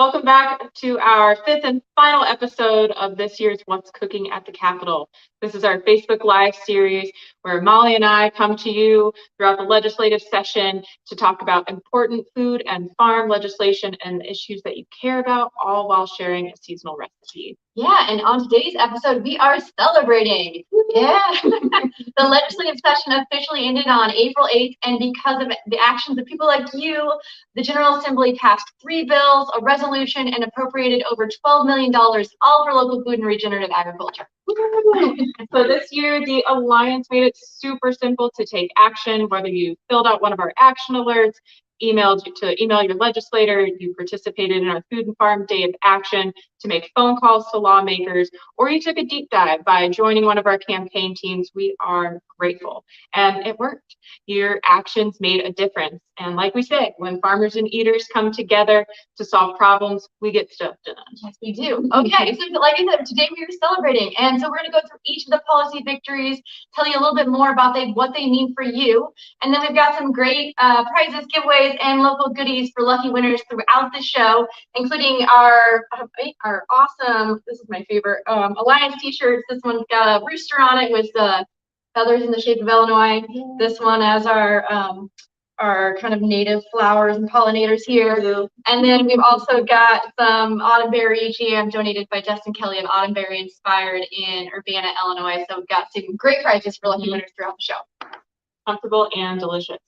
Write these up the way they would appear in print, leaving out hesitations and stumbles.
Welcome back to our fifth and final episode of this year's What's Cooking at the Capitol. This is our Facebook Live series where Molly and I come to you throughout the legislative session to talk about important food and farm legislation and the issues that you care about, all while sharing a seasonal recipe. Yeah, and on today's episode, we are celebrating. Yeah, the legislative session officially ended on April 8th, and because of the actions of people like you, the General Assembly passed 3 bills, a resolution, and appropriated over $12 million, all for local food and regenerative agriculture. So this year, the Alliance made it super simple to take action, whether you filled out one of our action alerts, email your legislator, you participated in our Food and Farm Day of Action to make phone calls to lawmakers, or you took a deep dive by joining one of our campaign teams. We are grateful, and it worked. Your actions made a difference. And like we say, when farmers and eaters come together to solve problems, we get stuff done. Yes, we do. Okay, so like I said, today we are celebrating, and so we're going to go through each of the policy victories, tell you a little bit more about what they mean for you, and then we've got some great prizes, giveaways, and local goodies for lucky winners throughout the show, including our awesome, this is my favorite, Alliance t-shirts. This one's got a rooster on it with feathers in the shape of Illinois. This one has our kind of native flowers and pollinators here. And then we've also got some autumn berry jam donated by Justin Kelly of Autumn Berry Inspired in Urbana, Illinois. So we've got some great prizes for lucky winners throughout the show. Comfortable and delicious.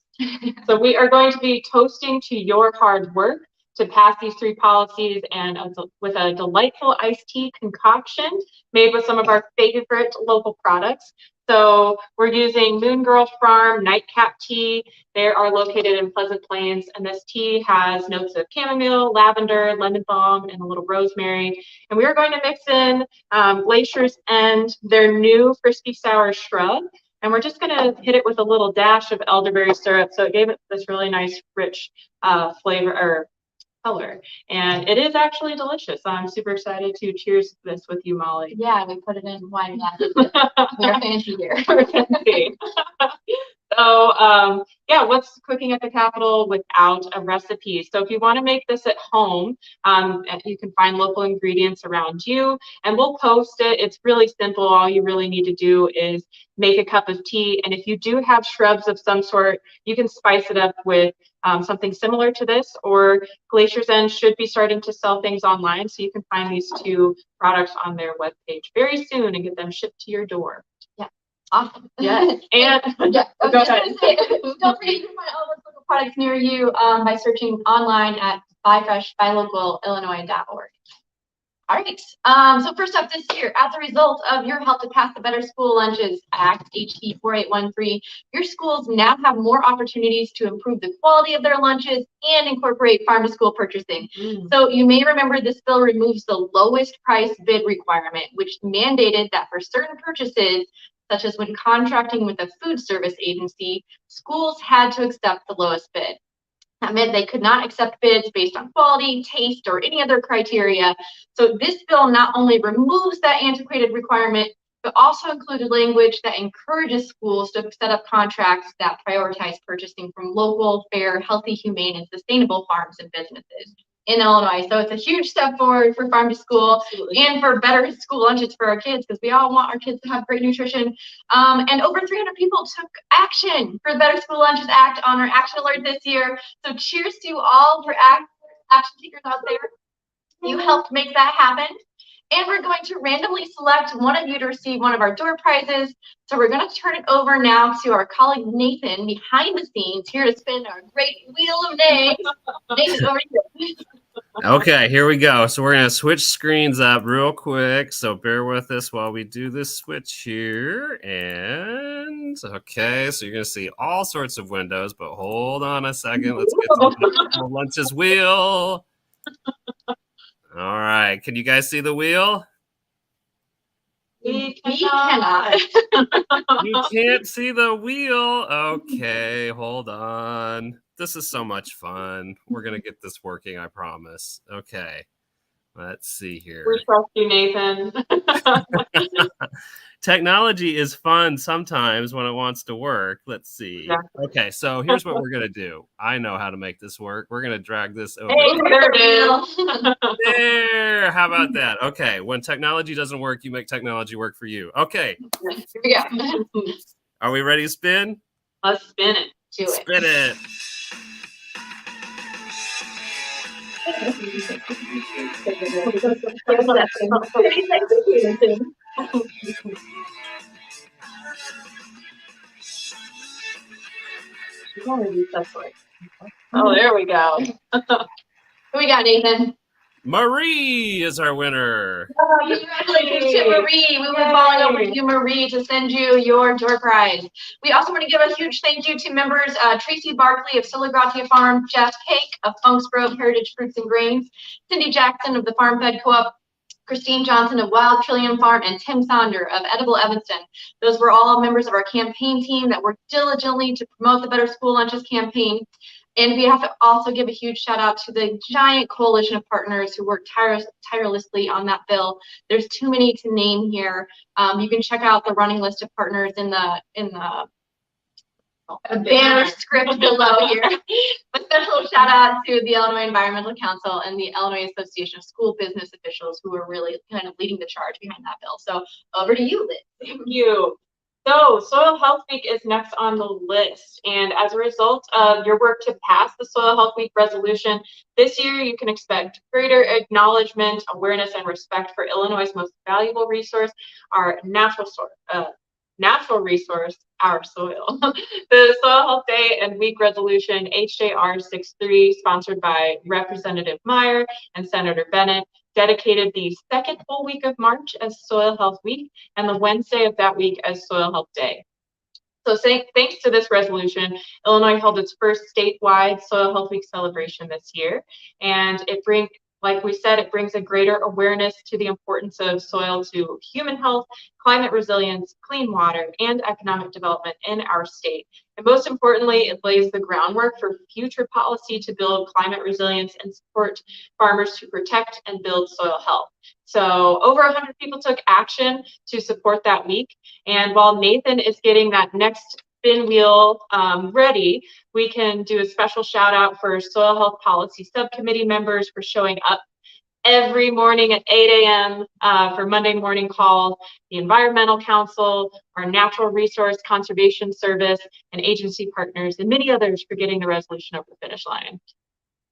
So we are going to be toasting to your hard work to pass these 3 policies, and with a delightful iced tea concoction made with some of our favorite local products. So we're using Moon Girl Farm Nightcap Tea. They are located in Pleasant Plains, and this tea has notes of chamomile, lavender, lemon balm, and a little rosemary. And we are going to mix in Glacier's End, their new Frisky Sour Shrub. And we're just going to hit it with a little dash of elderberry syrup. So it gave it this really nice, rich flavor or color. And it is actually delicious. I'm super excited to cheers this with you, Molly. Yeah, we put it in wine glasses. We're fancy here. We're fancy. So, yeah, what's cooking at the Capitol without a recipe? So if you want to make this at home, you can find local ingredients around you, and we'll post it. It's really simple. All you really need to do is make a cup of tea. And if you do have shrubs of some sort, you can spice it up with something similar to this, or Glacier's End should be starting to sell things online. So you can find these 2 products on their webpage very soon and get them shipped to your door. Yeah. Awesome. Yes. And yeah. Go ahead. Don't forget you can find all those local products near you by searching online at buyfreshbuylocalillinois.org. All right. So first up this year, as a result of your help to pass the Better School Lunches Act, HB 4813, your schools now have more opportunities to improve the quality of their lunches and incorporate farm-to-school purchasing. So you may remember this bill removes the lowest price bid requirement, which mandated that for certain purchases, such as when contracting with a food service agency, schools had to accept the lowest bid. That meant they could not accept bids based on quality, taste, or any other criteria. So this bill not only removes that antiquated requirement, but also included language that encourages schools to set up contracts that prioritize purchasing from local, fair, healthy, humane, and sustainable farms and businesses in Illinois. So it's a huge step forward for farm to school. Absolutely. And for better school lunches for our kids, because we all want our kids to have great nutrition. And over 300 people took action for the Better School Lunches Act on our action alert this year. So cheers to you all for action takers out there. You helped make that happen. And we're going to randomly select one of you to receive one of our door prizes. So we're going to turn it over now to our colleague Nathan behind the scenes here to spin our great wheel of names. Nathan, over to you. Okay, here we go. So we're going to switch screens up real quick. So bear with us while we do this switch here. And okay, so you're going to see all sorts of windows, but hold on a second. Let's get to the lunches wheel. All right. Can you guys see the wheel? We cannot. You can't see the wheel. Okay, hold on. This is so much fun. We're going to get this working, I promise. Okay. Let's see here. We trust you, Nathan. Technology is fun sometimes when it wants to work. Let's see. Yeah. Okay, so here's what we're gonna do. I know how to make this work. We're gonna drag this over. Hey, there it is. There. How about that? Okay, when technology doesn't work, you make technology work for you. Okay. Here we go. Are we ready to spin? Let's spin it. Do it. Spin it. Oh, there we go. Who we got, Nathan? Marie is our winner. Oh, congratulations to Marie. We were calling over to you, Marie, to send you your door prize. We also want to give a huge thank you to members Tracy Barkley of Silla Gratia Farm, Jeff Cake of Funks Grove Heritage Fruits and Grains, Cindy Jackson of the Farm Fed Co-op, Christine Johnson of Wild Trillium Farm, and Tim Sonder of Edible Evanston. Those were all members of our campaign team that worked diligently to promote the Better School Lunches campaign. And we have to also give a huge shout out to the giant coalition of partners who worked tirelessly on that bill. There's too many to name here. You can check out the running list of partners in the banner script below here. A special shout out to the Illinois Environmental Council and the Illinois Association of School Business Officials, who are really kind of leading the charge behind that bill. So over to you, Liz. Thank you. So Soil Health Week is next on the list. And as a result of your work to pass the Soil Health Week resolution, this year you can expect greater acknowledgement, awareness, and respect for Illinois' most valuable resource, our natural resource, our soil. The Soil Health Day and Week Resolution HJR 63, sponsored by Representative Meyer and Senator Bennett, dedicated the second full week of March as Soil Health Week and the Wednesday of that week as Soil Health Day. So thanks to this resolution, Illinois held its first statewide Soil Health Week celebration this year. And like we said, it brings a greater awareness to the importance of soil to human health, climate resilience, clean water, and economic development in our state. And most importantly, it lays the groundwork for future policy to build climate resilience and support farmers to protect and build soil health. So over 100 people took action to support that week. And while Nathan is getting that next spin wheel ready, we can do a special shout out for Soil Health Policy Subcommittee members for showing up every morning at 8 a.m. For Monday morning call, the Environmental Council, our Natural Resource Conservation Service, and agency partners, and many others for getting the resolution over the finish line.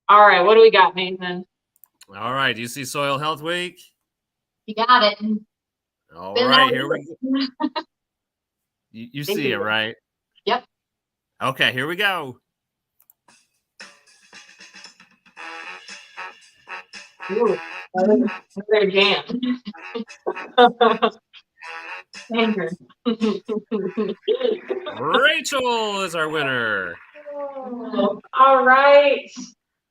All right, what do we got, Nathan? All right, do you see Soil Health Week? You got it. All right, here we go. You see it, right? Yep. Okay, here we go. Ooh, another jam. Rachel is our winner. All right.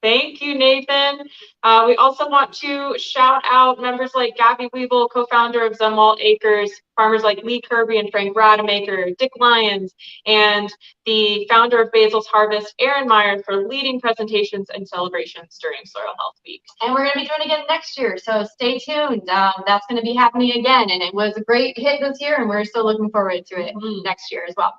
Thank you, Nathan. We also want to shout out members like Gabby Weevil, co-founder of Zumwalt Acres, farmers like Lee Kirby and Frank Rademacher, Dick Lyons, and the founder of Basil's Harvest, Aaron Meyer, for leading presentations and celebrations during Soil Health Week. And we're going to be doing it again next year, so stay tuned. That's going to be happening again, and it was a great hit this year, and we're still looking forward to it next year as well.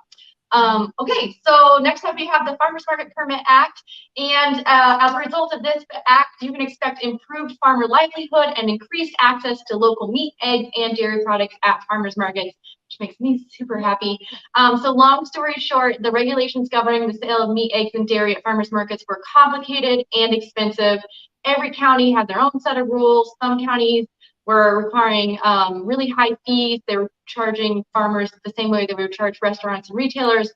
Okay, so next up we have the Farmers Market Permit Act, and as a result of this act, you can expect improved farmer livelihood and increased access to local meat, eggs, and dairy products at farmers markets, which makes me super happy. So long story short, the regulations governing the sale of meat, eggs, and dairy at farmers markets were complicated and expensive. Every county had their own set of rules. Some counties were requiring really high fees. They were charging farmers the same way they would charge restaurants and retailers.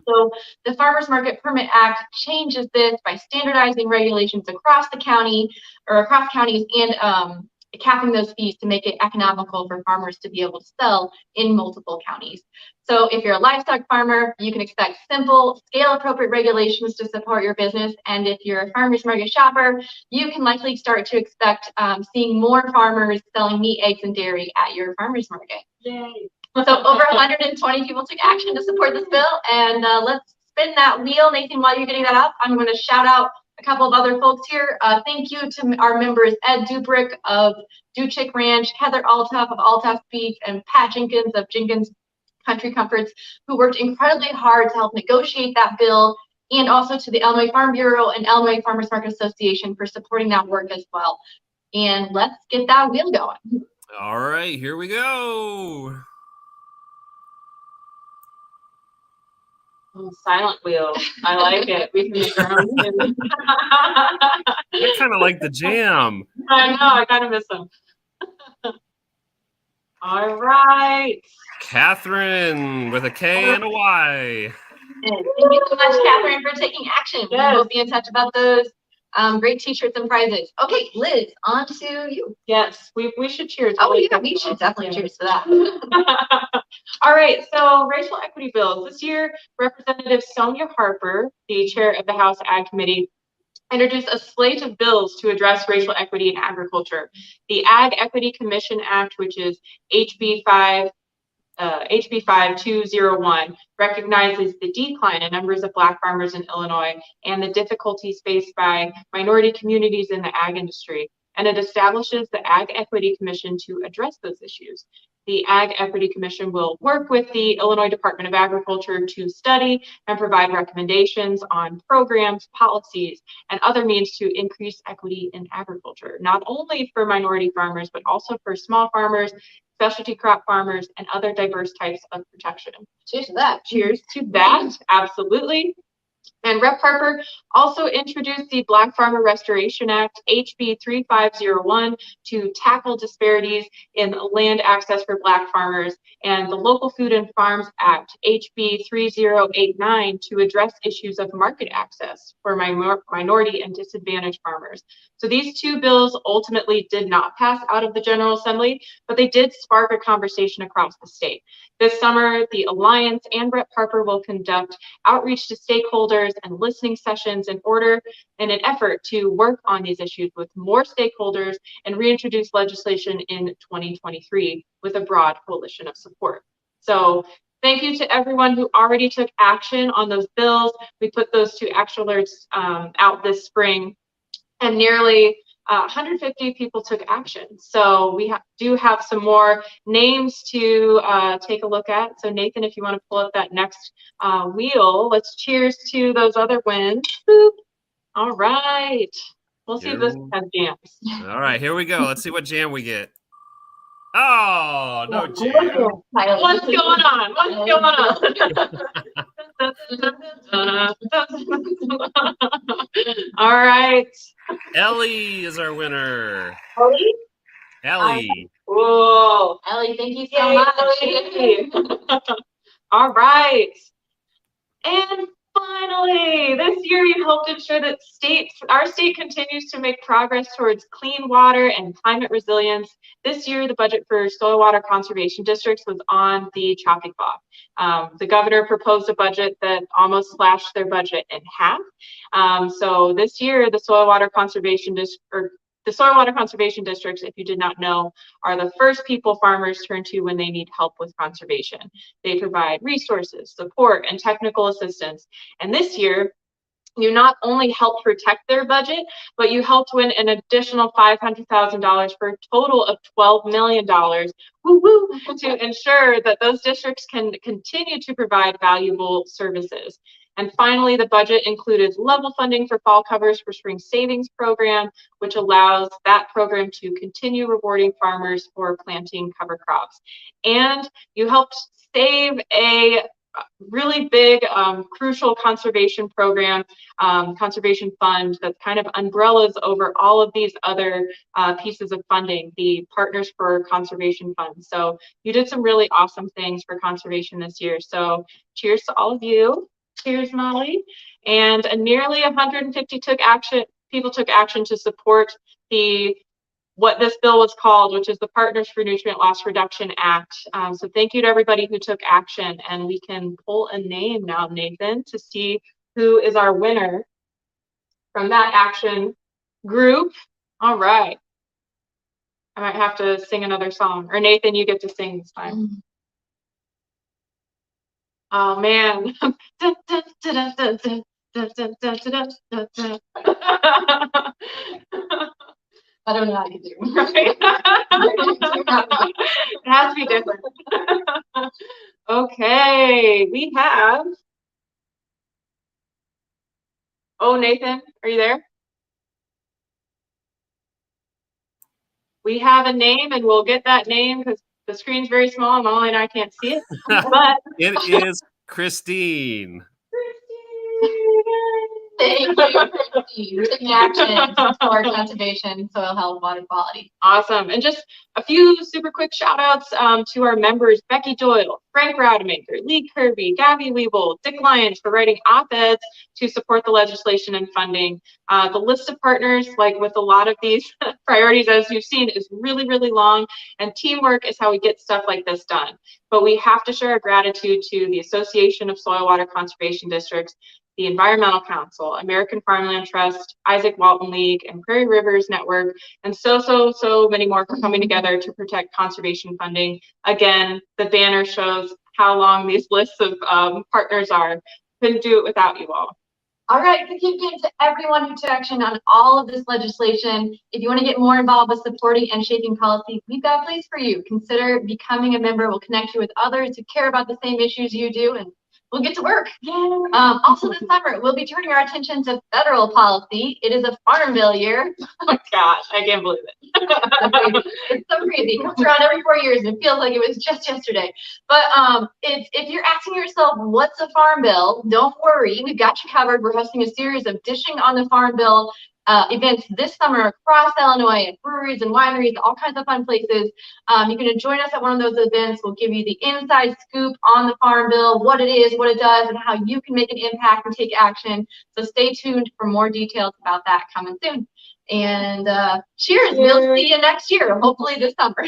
So the Farmers Market Permit Act changes this by standardizing regulations across the county or across counties and capping those fees to make it economical for farmers to be able to sell in multiple counties. So if you're a livestock farmer, you can expect simple, scale-appropriate regulations to support your business. And if you're a farmer's market shopper, you can likely start to expect seeing more farmers selling meat, eggs, and dairy at your farmer's market. Yay. So over 120 people took action to support this bill. And let's spin that wheel. Nathan, while you're getting that up, I'm going to shout out a couple of other folks here. Thank you to our members, Ed Dubrick of Duchick Ranch, Heather Altoff of Altoff Beef, and Pat Jenkins of Jenkins Country Comforts, who worked incredibly hard to help negotiate that bill, and also to the Illinois Farm Bureau and Illinois Farmers Market Association for supporting that work as well. And let's get that wheel going. All right, here we go. Oh, silent wheel. I like it. We can make our own. I kind of like the jam. I know. I kind of miss them. All right. Catherine with a K and a Y. Thank you so much, Catherine, for taking action. Yes. We'll be in touch about those great t-shirts and prizes. Okay, Liz, on to you. Yes, we should cheers. Oh yeah, we should definitely cheers for that. All right, so racial equity bills. This year, Representative Sonia Harper, the chair of the House Ag Committee, introduced a slate of bills to address racial equity in agriculture. The Ag Equity Commission Act, which is HB 5201, recognizes the decline in numbers of Black farmers in Illinois and the difficulties faced by minority communities in the ag industry, and it establishes the Ag Equity Commission to address those issues. The Ag Equity Commission will work with the Illinois Department of Agriculture to study and provide recommendations on programs, policies, and other means to increase equity in agriculture, not only for minority farmers, but also for small farmers, specialty crop farmers, and other diverse types of protection. Cheers to that. Cheers to that, absolutely. And Rep. Harper also introduced the Black Farmer Restoration Act, HB 3501, to tackle disparities in land access for Black farmers, and the Local Food and Farms Act, HB 3089, to address issues of market access for minority and disadvantaged farmers. So these two bills ultimately did not pass out of the General Assembly, but they did spark a conversation across the state. This summer, the Alliance and Rep. Harper will conduct outreach to stakeholders and listening sessions in an effort to work on these issues with more stakeholders and reintroduce legislation in 2023 with a broad coalition of support. So thank you to everyone who already took action on those bills. We put those two action alerts out this spring, and nearly 150 people took action. So we do have some more names to take a look at. So Nathan, if you want to pull up that next wheel, let's cheers to those other wins. Boop. All right. We'll see if this has jams. All right, here we go. Let's see what jam we get. Oh, no jam. What's going on? What's going on? All right. Ellie is our winner. Ellie? Ellie. Whoa. Ellie, thank you so much. All right. And finally, this year you helped ensure that our state continues to make progress towards clean water and climate resilience. This year, the budget for soil water conservation districts was on the chopping block. The governor proposed a budget that almost slashed their budget in half. So this year, the soil water conservation districts, if you did not know, are the first people farmers turn to when they need help with conservation. They provide resources, support, and technical assistance. And this year, you not only helped protect their budget, but you helped win an additional $500,000 for a total of $12 million to ensure that those districts can continue to provide valuable services. And finally, the budget included level funding for fall covers for spring savings program, which allows that program to continue rewarding farmers for planting cover crops. And you helped save a really big, crucial conservation program, conservation fund that kind of umbrellas over all of these other pieces of funding, the Partners for Conservation Fund. So you did some really awesome things for conservation this year. So cheers to all of you. Cheers, Molly. And nearly 150 people took action to support what this bill was called, which is the Partners for Nutrient Loss Reduction Act. So thank you to everybody who took action, and we can pull a name now, Nathan, to see who is our winner from that action group. All right. I might have to sing another song, or Nathan, you get to sing this time. Oh man. Dun, dun, dun, dun, dun, dun, dun. I don't know how you do. Right? It has to be different. Okay, we have. Oh, Nathan, are you there? We have a name, and we'll get that name because the screen's very small and Molly and I can't see it. But It is Christine. Thank you, Christine. We're taking action for conservation, soil health, water quality. Awesome. And just a few super quick shout outs to our members, Becky Doyle, Frank Rademacher, Lee Kirby, Gabby Weeble, Dick Lyons for writing op-eds to support the legislation and funding. The list of partners, like with a lot of these priorities, as you've seen, is really, really long, and teamwork is how we get stuff like this done. But we have to show our gratitude to the Association of Soil Water Conservation Districts, the Environmental Council, American Farmland Trust, Isaac Walton League, and Prairie Rivers Network, and so many more for coming together to protect conservation funding. Again, the banner shows how long these lists of partners are. Couldn't do it without you all. All right, thank you again to everyone who took action on all of this legislation. If you want to get more involved with supporting and shaping policy, we've got a place for you. Consider becoming a member. We'll connect you with others who care about the same issues you do, and we'll get to work. Also this summer, we'll be turning our attention to federal policy. It is a farm bill year. Oh my gosh, I can't believe it. It's so crazy. It comes around every 4 years and it feels like it was just yesterday. But if you're asking yourself, what's a farm bill? Don't worry, we've got you covered. We're hosting a series of Dishing on the Farm Bill events this summer across Illinois at breweries and wineries, all kinds of fun places. You can join us at one of those events. We'll give you the inside scoop on the Farm Bill, what it is, what it does, and how you can make an impact and take action. So stay tuned for more details about that coming soon. And cheers. We'll see you next year, hopefully this summer.